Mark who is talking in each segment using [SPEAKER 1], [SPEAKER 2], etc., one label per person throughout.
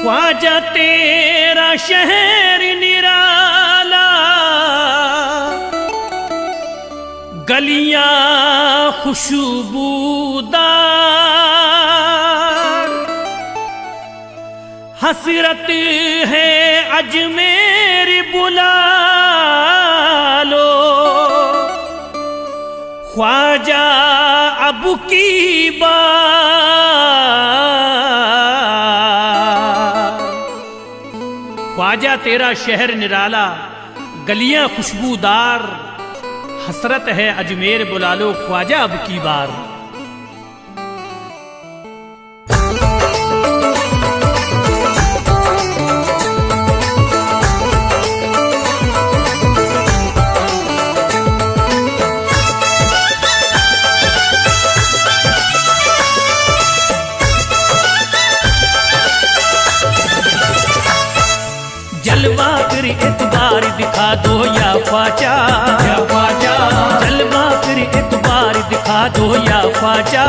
[SPEAKER 1] ख्वाजा तेरा शहर निराला, गलियां खुशबूदार, हसरत है अजमेर बुला लो, ख्वाजा अब की बार। ख्वाजा तेरा शहर निराला, गलियां खुशबूदार, हसरत है अजमेर बुला लो, ख्वाजा अब की बार। जलवा फिर एक बार दिखा दो या ख्वाजा, या ख्वाजा। जलवा फिर एक बार दिखा दो या ख्वाजा,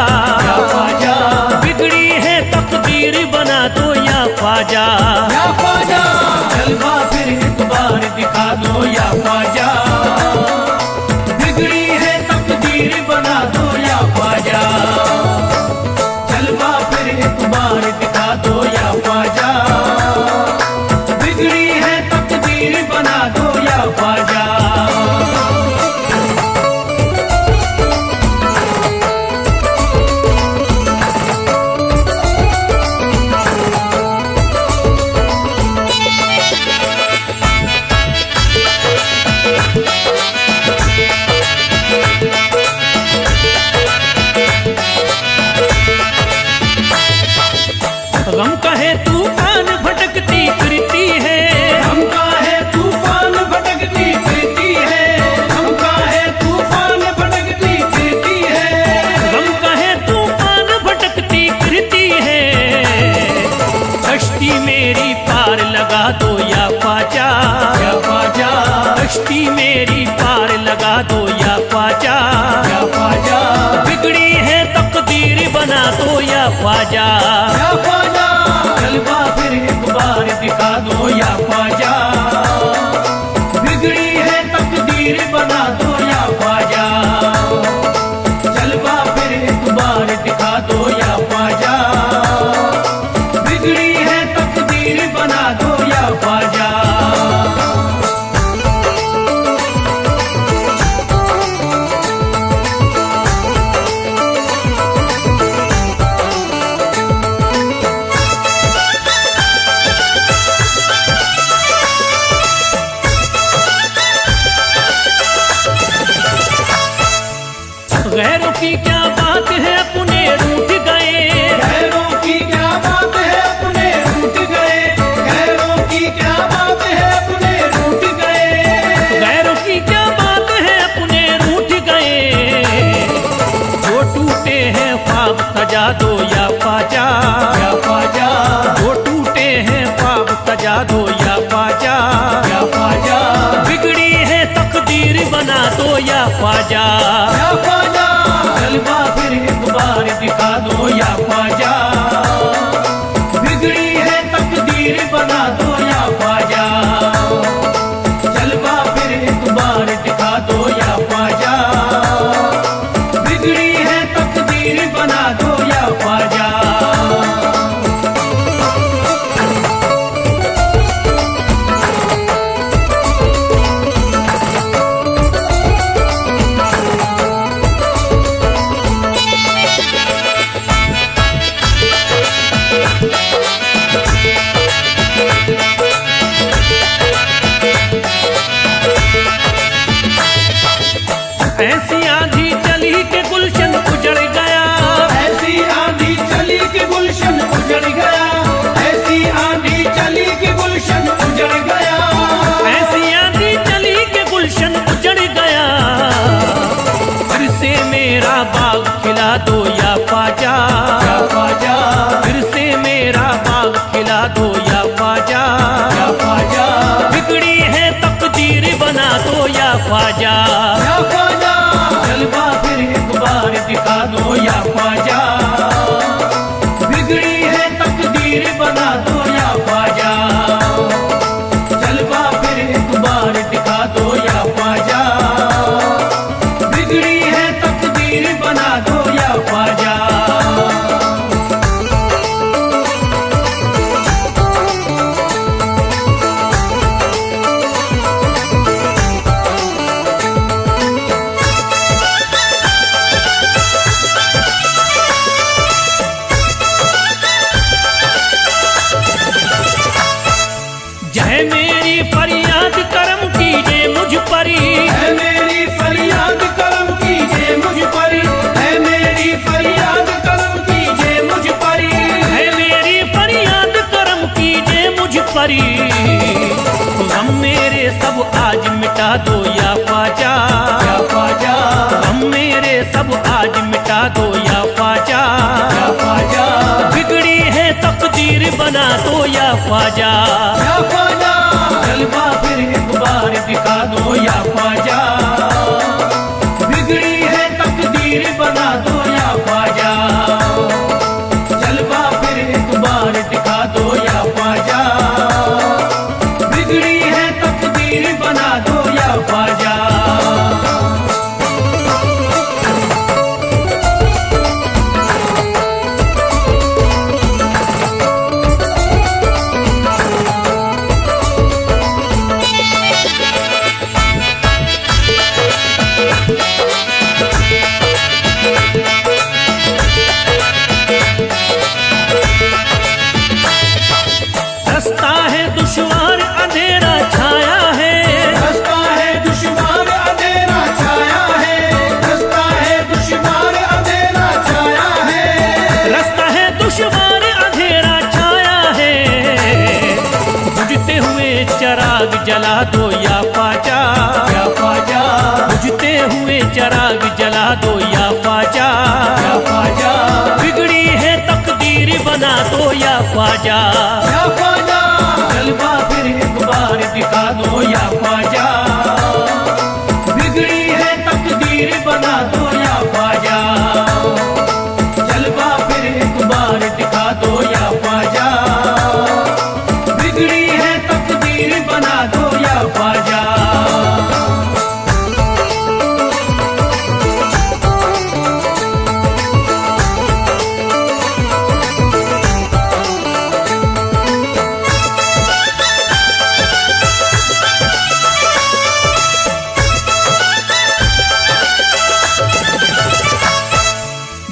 [SPEAKER 1] या ख्वाजा। बिगड़ी है तकदीर बना दो या ख्वाजा, या ख्वाजा। जलवा फिर एक बार दिखा दो या ख्वाजा, बिगड़ी है तकदीर बना दो या ख्वाजा। जलवा फिर एक बार दिखा दो या ख्वाजा, बिगड़ी है तकदीर बना दो या ख्वाजा। गम का है तूफान भटकती फिरती है, गम का है तूफान भटकती फिरती है, गम का है तूफान भटकती फिरती है, गम का है तूफान भटकती फिरती है। कश्ती मेरी पार लगा दो या ख्वाजा, या ख्वाजा। कश्ती मेरी पार लगा दो या ख्वाजा, या ख्वाजा। बिगड़ी है तकदीर बना दो या ख्वाजा, या ख्वाजा। जलवा फिर एक बार दिखा दो या ख्वाजा, बिगड़ी है तकदीर बना दो या ख्वाजा। जलवा फिर एक बार दिखा दो या ख्वाजा, बिगड़ी है तकदीर बना दो या ख्वाजा। गैरों की क्या बात है अपने रूठ गए, गैरों की क्या बात है अपने रूठ गए, गैरों की क्या बात है अपने रूठ गए, गैरों की क्या बात है अपने रूठ गए। जो टूटे हैं ख्वाब सजा दो या ख्वाजा, या ख्वाजा। जो टूटे हैं ख्वाब सजा दो या ख्वाजा, या ख्वाजा। बिगड़ी है तकदीर बना दो या ख्वाजा, या ख्वाजा। जलवा फिर एक बार दिखा दो या ख्वाजा, बिगड़ी है तकदीर बना दो या ख्वाजा। जलवा फिर एक बार दिखा दो या ख्वाजा, बिगड़ी है तकदीर बना दो या ख्वाजा। सब आज मिटा दो या ख्वाजा, या ख्वाजा। गम मेरे सब आज मिटा दो या ख्वाजा, या ख्वाजा। बिगड़ी है तकदीर बना दो या ख्वाजा, या ख्वाजा। जलवा फिर एक बार दिखा दो या ख्वाजा, बिगड़ी है तकदीर बना दो या ख्वाजा। जलवा फिर एक बार दिखा दो या ख्वाजा, बिगड़ी है तकदीर बना दो या ख्वाजा। रास्ता है दुश्वार अंधेरा छाया है, रास्ता है दुश्वार अंधेरा छाया है, रास्ता है दुश्वार अंधेरा छाया है, रास्ता है दुश्वार अंधेरा छाया है। बुझते हुए चिराग जला दो या ख्वाजा, या ख्वाजा। बुझते हुए चिराग जला दो या ख्वाजा, या ख्वाजा। बिगड़ी है तकदीर बना दो या ख्वाजा, या ख्वाजा। जलवा फिर एक बार दिखा दो या ख्वाजा, बिगड़ी है तकदीर बना दो या ख्वाजा। जलवा फिर एक बार दिखा दो या ख्वाजा, बिगड़ी है तकदीर बना दो या ख्वाजा।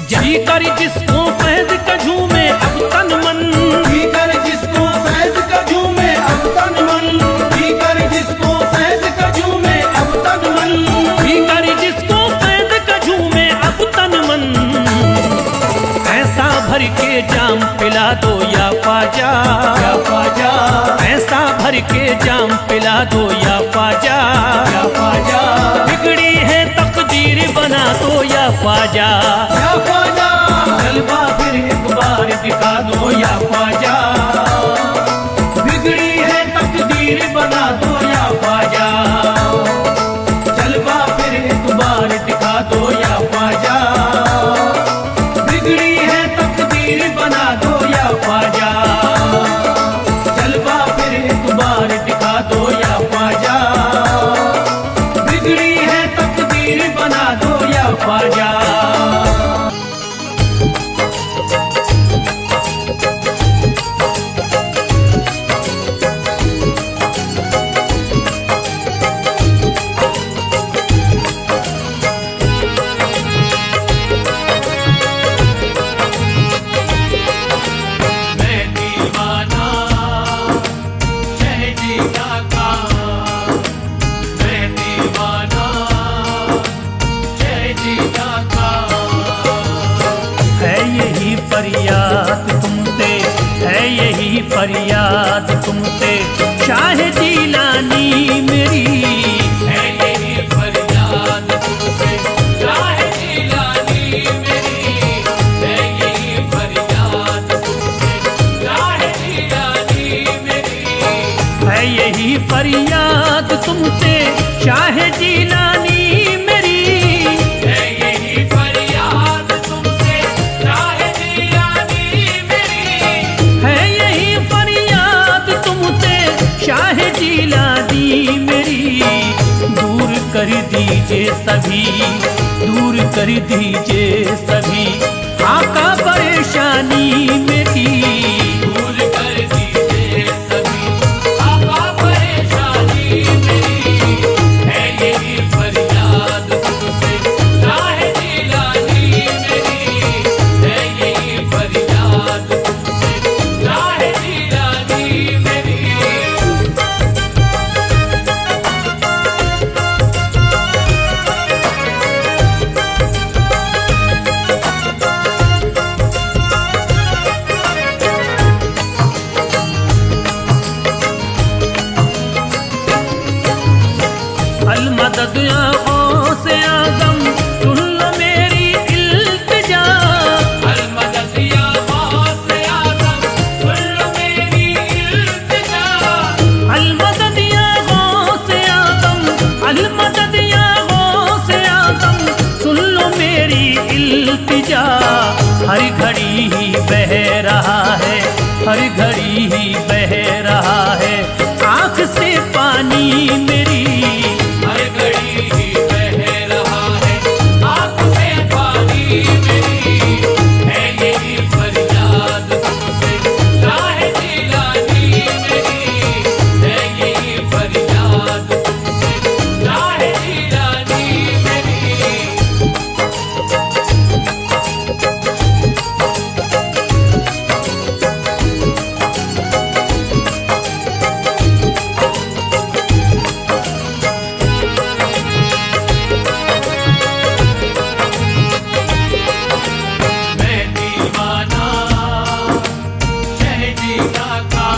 [SPEAKER 1] जी कर जिसको फैज़ का झूमे अब तन मन, जी कर जिसको फैज़ का झूमे अब तन मन, जी कर जिसको फैज़ का झूमे अब तन मन, जी कर जिसको फैज़ का झूमे अब तन मन। ऐसा भर के जाम पिला दो या ख्वाजा, या ख्वाजा। ऐसा भर के जाम पिला दो या ख्वाजा, या ख्वाजा। बिगड़ी है तकदीर बना दो या ख्वाजा, या ख्वाजा। जलवा फिर एक बार दिखा दो या ख्वाजा, बिगड़ी है तकदीर बना दो या ख्वाजा। जलवा फिर एक बार दिखा दो या ख्वाजा, बिगड़ी है तकदीर बना दो या ख्वाजा। जलवा फिर एक बार दिखा दो या ख्वाजा, बिगड़ी है तकदीर बना दो या ख्वाजा। फरियाद तुमसे है यही फरियाद तुमसे शाह जीलानी मेरी, है यही फरियाद तुमसे शाह जीलानी मेरी, है यही फरियाद तुमसे शाह जीलानी मेरी, है यही फरियाद तुमसे शाह जीलानी मेरी, है यही फरियाद तुमसे शाह शाह जीलानी मेरी। दूर कर दीजिए सभी, दूर कर दीजिए सभी आका परेशानी मेरी, दूर कर दीजिए सभी आका परेशानी मेरी, है यही फरियाद तुमसे शाह जीलानी मेरी, है यही फरियाद तुमसे शाह जीलानी मेरी। हर घड़ी ही बह रहा है, हर घड़ी ही बह रहा है आँख से पानी मेरी।
[SPEAKER 2] हर घड़ी ही बह रहा है आँख से पानी मेरी, है यही फरियाद तुमसे राहे जिलानी मेरी, है यही फरियाद तुमसे राहे जिलानी मेरी। मैं दीवाना शहजीदा का,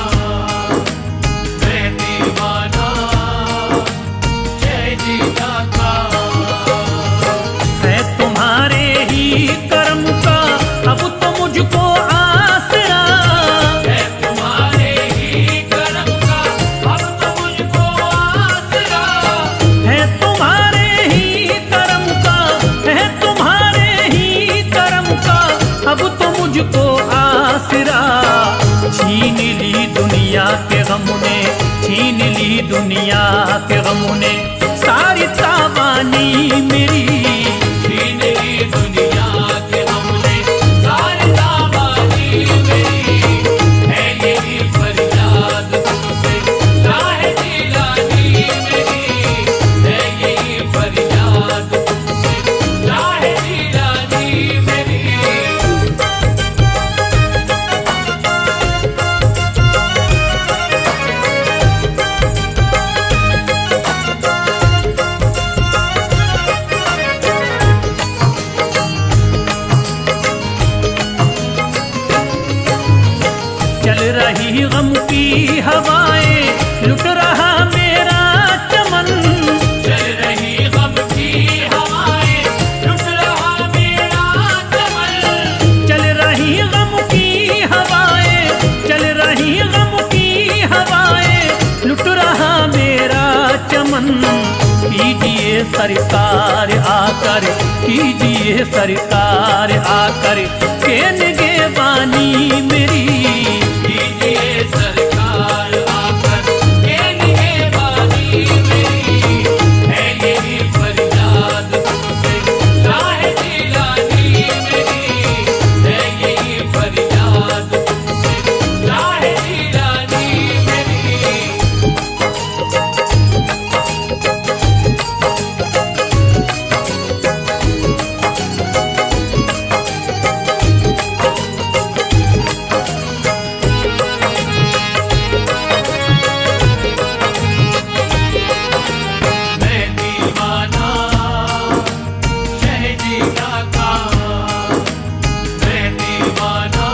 [SPEAKER 2] मैं दीवाना शहजीदा का।
[SPEAKER 1] है तुम्हारे ही कर्म का अब तो मुझको आसरा,
[SPEAKER 2] है तुम्हारे ही करम का अब तो मुझको आसरा,
[SPEAKER 1] है तुम्हारे ही कर्म का, है तुम्हारे ही कर्म का अब तो मुझको आसरा। छीन ली दुनिया के गम ने, छीन ली दुनिया के गम ने सारी तावानी मेरी।
[SPEAKER 2] छीन ली दुनिया के हमने सारी तावानी मेरी, है यही फरियाद तुमसे राहे जिलानी मेरी, है यही फरियाद तुमसे राहे जिलानी मेरी।
[SPEAKER 1] चल रही गम की हवाएं लुट रहा मेरा चमन,
[SPEAKER 2] चल रही गम की हवाएं लुट रहा मेरा चमन,
[SPEAKER 1] चल रही गम की हवाएं, चल रही गम की हवाएं लुट रहा मेरा चमन। कीजिए सरकार आकर, कीजिए सरकार आकर के निगहबानी मेरी।
[SPEAKER 2] कीजिए सरकार आकर के निगहबानी मेरी, है यही फरियाद तुमसे राहे जिलानी मेरी, है यही फरियाद तुमसे राहे जिलानी मेरी। मैं दीवाना शहजीदा का, मैं दीवाना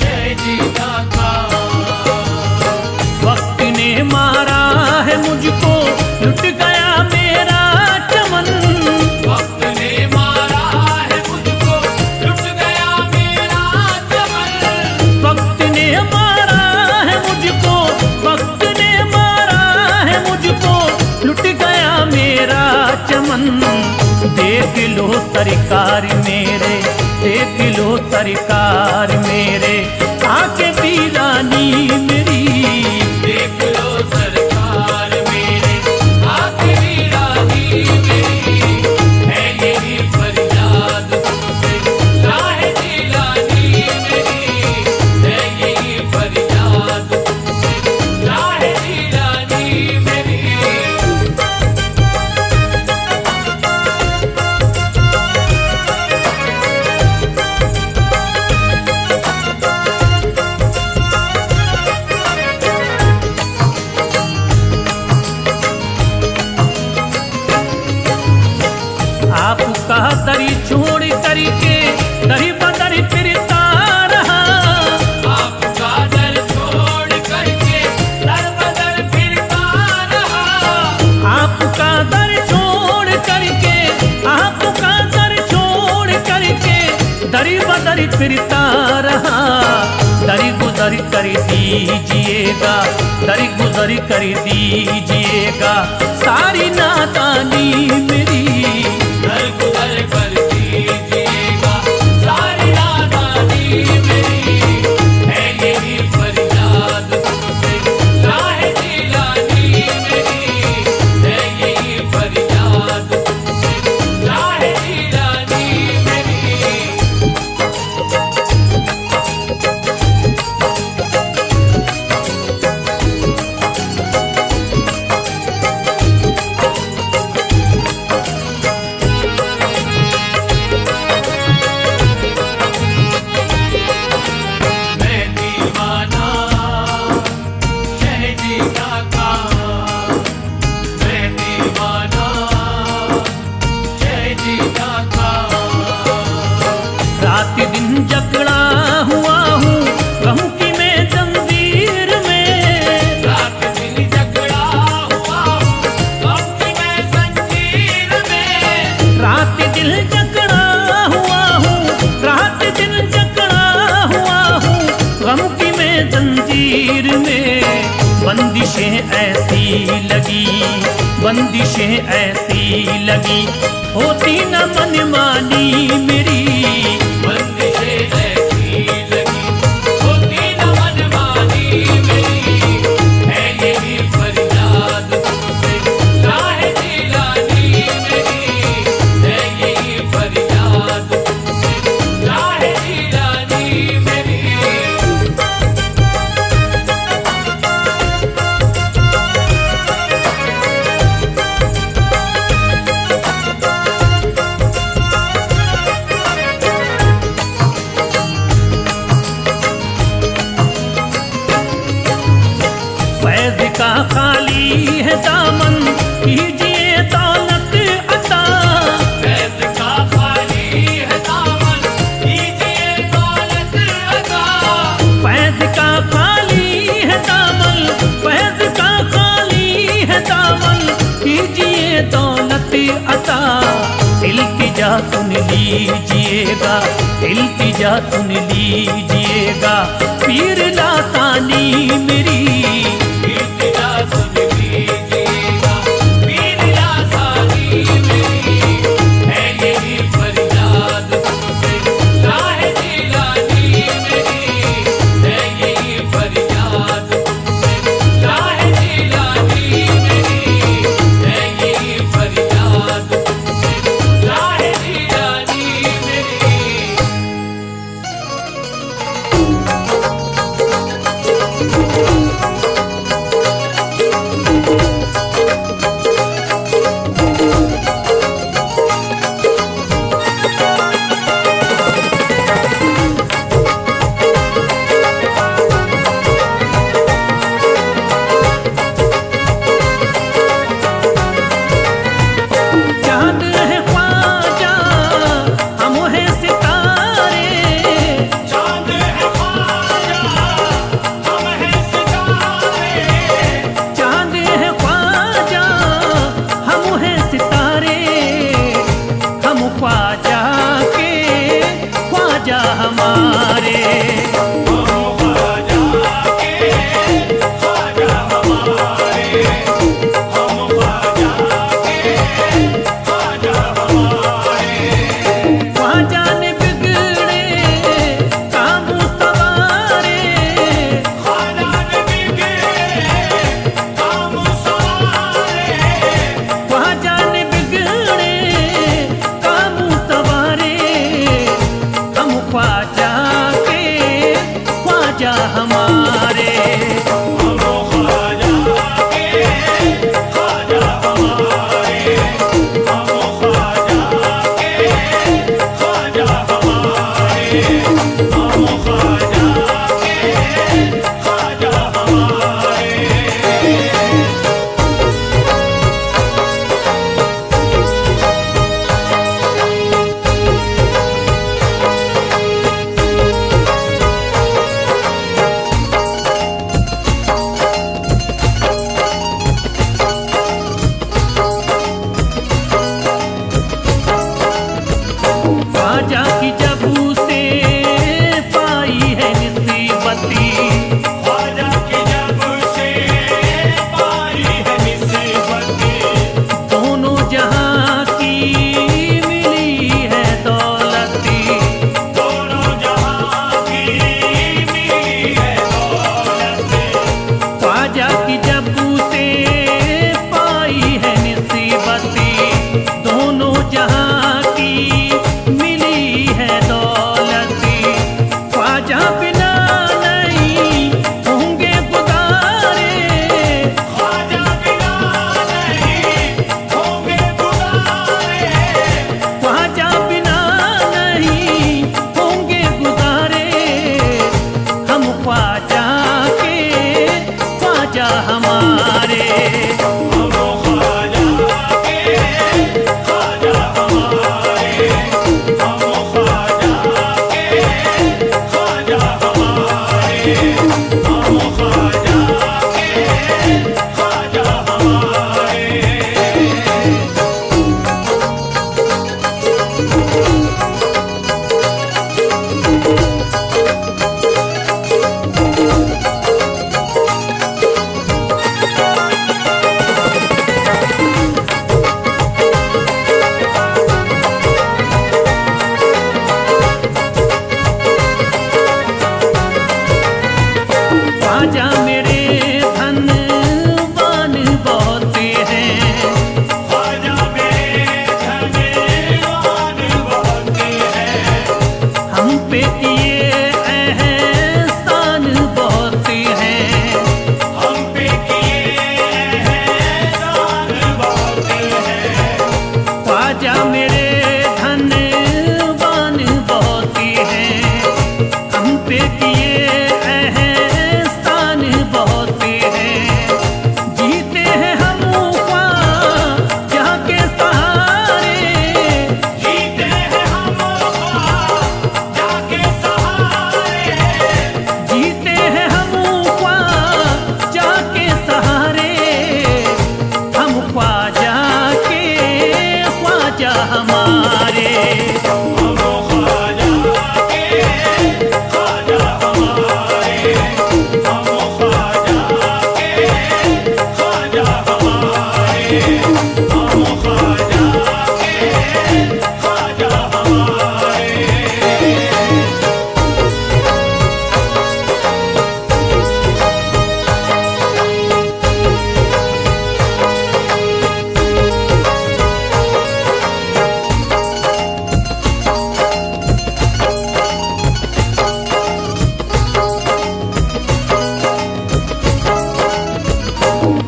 [SPEAKER 2] शहजीदा का।
[SPEAKER 1] वक्त ने मारा है मुझको लुट गया मेरा चमन,
[SPEAKER 2] वक्त ने मारा है मुझको लुट गया मेरा चमन,
[SPEAKER 1] वक्त ने मारा है मुझको, वक्त ने मारा है मुझको लुट गया मेरा चमन। देख लो सरकार मेरे, देख लो सरकार मेरे आके वीरानी मेरी।
[SPEAKER 2] देख लो सरकार मेरे आखिरी रानी मेरी, है यही फरियाद तुमसे राहे जिलानी मेरी, है यही फरियाद तुमसे राहे जिलानी मेरी।
[SPEAKER 1] आपका दरी छोड़ करके दरी बदरी फिरता रहा,
[SPEAKER 2] आपका दर छोड़ करके दर बदर फिरता रहा,
[SPEAKER 1] आपका दर छोड़ करके, आपका दर छोड़ करके दरी बदरी फिरता रहा। दरी गुजर कर दीजिएगा, दरी गुजर कर दीजिएगा सारी नादानी मेरी।
[SPEAKER 2] दर गुजर कर दीजिएगा
[SPEAKER 1] जकड़ा हुआ हूँ गम की मैं जंजीर में।
[SPEAKER 2] रात दिन जकड़ा हुआ हूँ गम की मैं जंजीर में।
[SPEAKER 1] रात दिल जकड़ा हुआ हूँ, रात दिल जकड़ा हुआ हूँ गम की मैं जंजीर में। बंदिशें ऐसी लगी, बंदिशें ऐसी लगी, होती न मनमानी मेरी।
[SPEAKER 2] बंदिशें ऐसी लगी, होती न मनमानी मेरी। है यही फरियाद तुमसे राहे जिलानी मेरी। है यही फरियाद तुमसे राहे जिलानी मेरी।
[SPEAKER 1] फैज का खाली है दामन, कीजिए दौलत अता।
[SPEAKER 2] फैज़ का खाली है दामन, कीजिए दौलत अता।
[SPEAKER 1] फैज का खाली है दामन, फैज का खाली है दामन, कीजिए दौलत अता। इल्तिजा सुन लीजिएगा, इल्तिजा सुन लीजिएगा, पीर लासानी मेरी।
[SPEAKER 2] इल्तिजा सुन लीजिएगा, पीर लासानी मेरी। है यही फरियाद तुमसे राहे जिलानी मेरी। है यही फरियाद तुमसे राहे जिलानी मेरी। है यही फरियाद तुमसे राहे जिलानी मेरी।
[SPEAKER 1] चांद है ख्वाजा, हम हैं सितारे।
[SPEAKER 2] चांद है ख्वाजा, हम हैं सितारे।
[SPEAKER 1] चांद है ख्वाजा, हम हैं सितारे। हम ख्वाजा के, ख्वाजा हमारे।
[SPEAKER 2] हम ख्वाजा के, ख्वाजा हमारे। हम ख्वाजा के, ख्वाजा हमारे।
[SPEAKER 1] ख्वाजा ने बिगड़े काम सवारे।
[SPEAKER 2] ख्वाजा ने बिगड़े काम सवारे।
[SPEAKER 1] ख्वाजा ने बिगड़े काम सवारे। हम ख्वाजा के, ख्वाजा हमारे।
[SPEAKER 2] हम ख्वाजा के, ख्वाजा हमारे। हम ख्वाजा के, ख्वाजा हमारे। हम ख्वाजा के, ख्वाजा हमारे।
[SPEAKER 1] ख्वाजा की जबू से ख्वाजा मेरे धनवान बहुत हैं,
[SPEAKER 2] ख्वाजा मेरे धनवान बहुत हैं,
[SPEAKER 1] हम पे किए एहसान बहुत हैं,
[SPEAKER 2] हम पे किए एहसान बहुत हैं।
[SPEAKER 1] ख्वाजा मेरे धनवान बहुत हैं, हम पे किए एहसान बहुत हैं। जीते हैं हम ख्वाजा के सहारे,
[SPEAKER 2] जीते हैं हम ख्वाजा के सहारे,
[SPEAKER 1] जीते हैं हम ख्वाजा के सहारे, हम ख्वाजा के ख्वाजा हमारे।
[SPEAKER 2] हम ख्वाजा के ख्वाजा हमारे, हम ख्वाजा के ख्वाजा हमारे, हम ख्वाजा के ख्वाजा हमारे।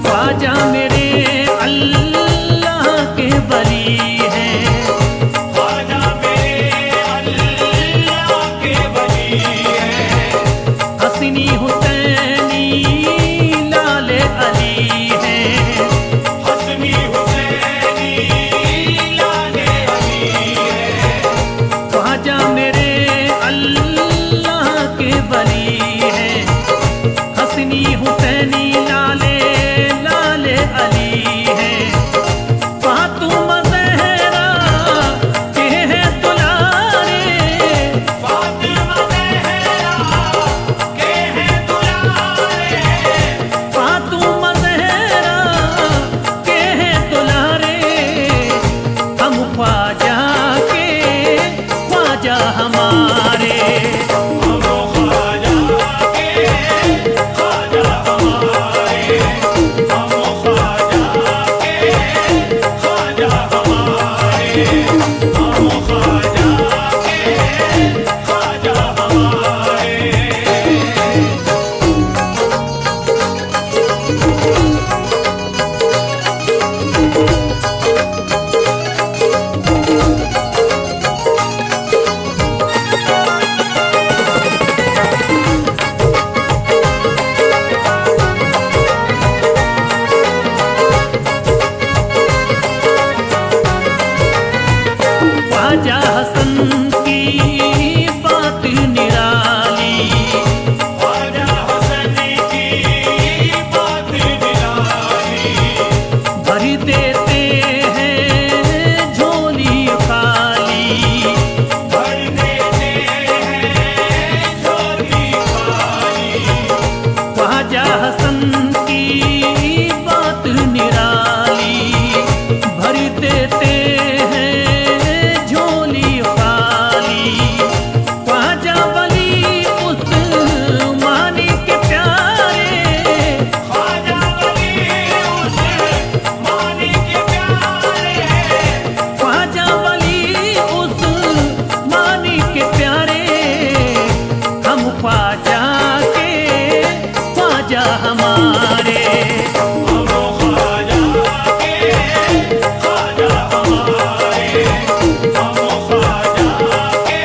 [SPEAKER 1] ख्वाजा मेरे अल्लाह के वली हैं,
[SPEAKER 2] ख्वाजा मेरे अल्लाह के वली हैं,
[SPEAKER 1] हसनी हुसैनी लाल अली हैं,
[SPEAKER 2] हसनी हुसैनी लाले अली हैं,
[SPEAKER 1] ख्वाजा मेरे अल्लाह के वली हैं, हसनी हुसैनी लाले लाले अली हैं। फातिमा ज़हरा के हैं दुलारे,
[SPEAKER 2] फातिमा ज़हरा के हैं दुलारे,
[SPEAKER 1] फातिमा ज़हरा के हैं दुलारे, हम ख्वाजा के ख्वाजा हमारे।
[SPEAKER 2] हम ख्वाजा के ख्वाजा हमारे, हम ख्वाजा के ख्वाजा हमारे, हम ख्वाजा के ख्वाजा हमारे।
[SPEAKER 1] ख्वाजा हसन की बात निराली,
[SPEAKER 2] ख्वाजा हसन की बात निराली,
[SPEAKER 1] भर देते हैं झोली खाली,
[SPEAKER 2] भर देते हैं झोली खाली।
[SPEAKER 1] ख्वाजा हसन की बात निराली, भर देते हैं झोली खाली। ख्वाजा वली उस्मानी के प्यारे,
[SPEAKER 2] ख्वाजा वली उस्मानी के प्यारे,
[SPEAKER 1] ख्वाजा वली उस्मानी के प्यारे, हम ख्वाजा के ख्वाजा हमारे।
[SPEAKER 2] हम ख्वाजा के ख्वाजा हमारे, हम ख्वाजा के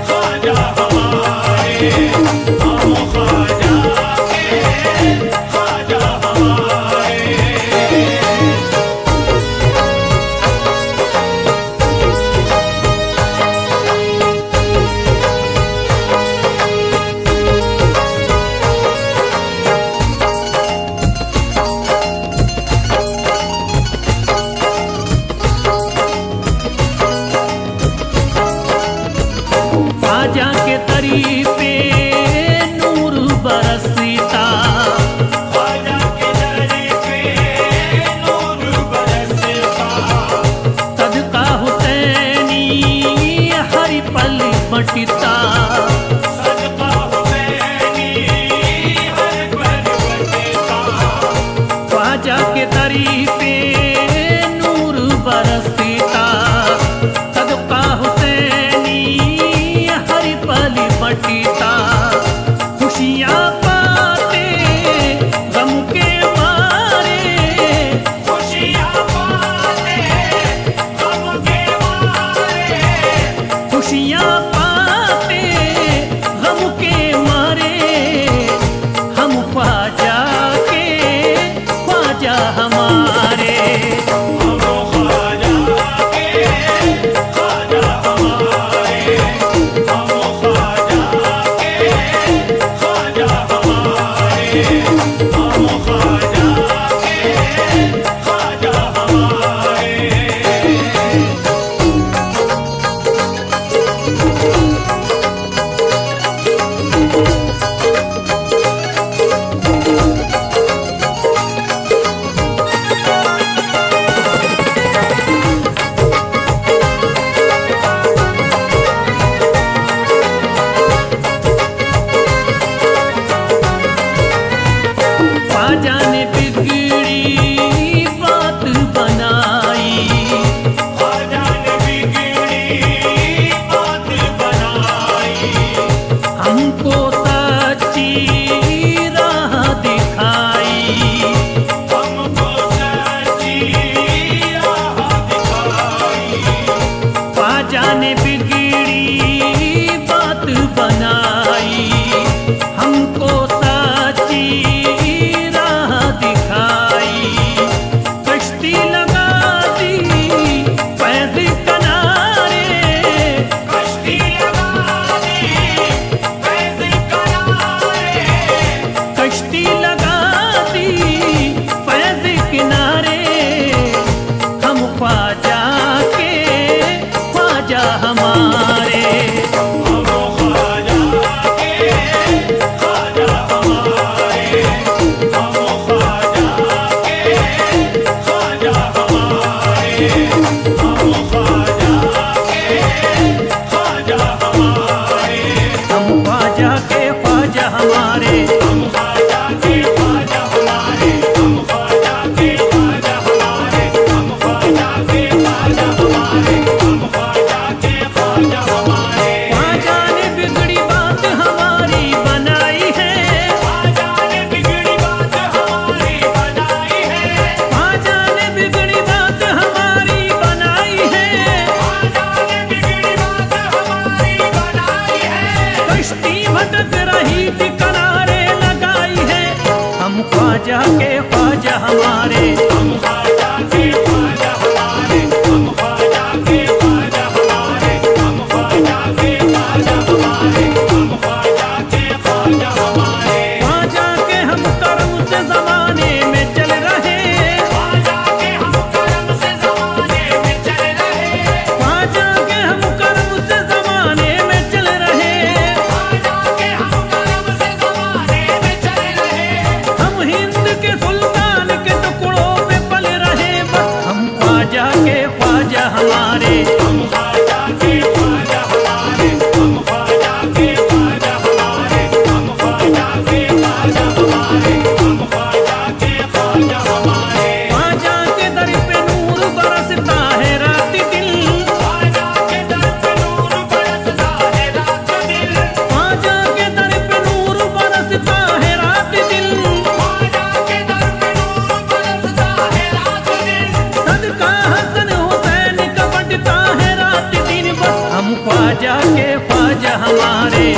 [SPEAKER 2] ख्वाजा हमारे, हम ख्वाजा के ख्वाजा हमारे।
[SPEAKER 1] ख्वाजा के तरी पे नूर बरसता,
[SPEAKER 2] ख्वाजा के दर पे नूर बरसता,
[SPEAKER 1] सदका हुसैनी हर पल बटता,
[SPEAKER 2] सदका हुसैनी हर
[SPEAKER 1] हमको सच्ची राह दिखाई,
[SPEAKER 2] हमको सच्ची राह दिखाई।
[SPEAKER 1] ख्वाजा ने बिगड़ी बात बनाई, हमको सच्ची राह दिखाई। कश्ती लगा दी फैज़ किनारे,
[SPEAKER 2] कश्ती लगा दी फैज़ किनारे,
[SPEAKER 1] कश्ती लगा दी फैज़ किनारे। हम ख्वाजा के ख्वाजा हमारे,
[SPEAKER 2] हम ख्वाजा के ख्वाजा हमारे, हम ख्वाजा के ख्वाजा हमारे, हम ख्वाजा के ख्वाजा हमारे,
[SPEAKER 1] हम ख्वाजा के ख्वाजा हमारे।
[SPEAKER 2] हम ख्वाजा के ख्वाजा हमारे, हम ख्वाजा के ख्वाजा हमारे, हम ख्वाजा के ख्वाजा हमारे, हम ख्वाजा के ख्वाजा हमारे।
[SPEAKER 1] ख्वाजा ने बिगड़ी बात हमारी बनाई है,
[SPEAKER 2] ख्वाजा ने बिगड़ी बात हमारी बनाई है,
[SPEAKER 1] ख्वाजा ने बिगड़ी बात हमारी बनाई है।
[SPEAKER 2] ख्वाजा ने बिगड़ी बात हमारी बनाई है।
[SPEAKER 1] कश्ती भटक रही थी किनारे लगाई है, हम ख्वाजा के ख्वाजा हमारे।
[SPEAKER 2] हम ख्वाजा के ख्वाजा हमारे, हम ख्वाजा के ख्वाजा हमारे, हम ख्वाजा के ख्वाजा हमारे, हम ख्वाजा के ख्वाजा हमारे।
[SPEAKER 1] ख्वाजा के हम करम से जमाने में चल रहे,
[SPEAKER 2] ख्वाजा के हम करम से ज़माने में चल रहे,
[SPEAKER 1] ख्वाजा के हम करम से जमाने में चल रहे।
[SPEAKER 2] ख्वाजा के हम करम से ज़माने में चल रहे।
[SPEAKER 1] हम हिंद के सुल्तान के टुकड़ों में पल रहे, बस हम ख्वाजा के ख्वाजा हमारे।
[SPEAKER 2] हम ख्वाजा के ख्वाजा हमारे, हम ख्वाजा के ख्वाजा हमारे, हम ख्वाजा के ख्वाजा हमारे, हम ख्वाजा के ख्वाजा हमारे।
[SPEAKER 1] ख्वाजा के दर पे नूर बरसता है रात दिन,
[SPEAKER 2] ख्वाजा के दर पे नूर बरसता है रात दिन,
[SPEAKER 1] ख्वाजा के दर पे नूर बरसता है रात दिन।
[SPEAKER 2] ख्वाजा के दर पे नूर बरसता है रात दिन।
[SPEAKER 1] सदका हसन हुसैन का बढ़ता है रात दिन, बस हम ख्वाजा के ख्वाजा हमारे।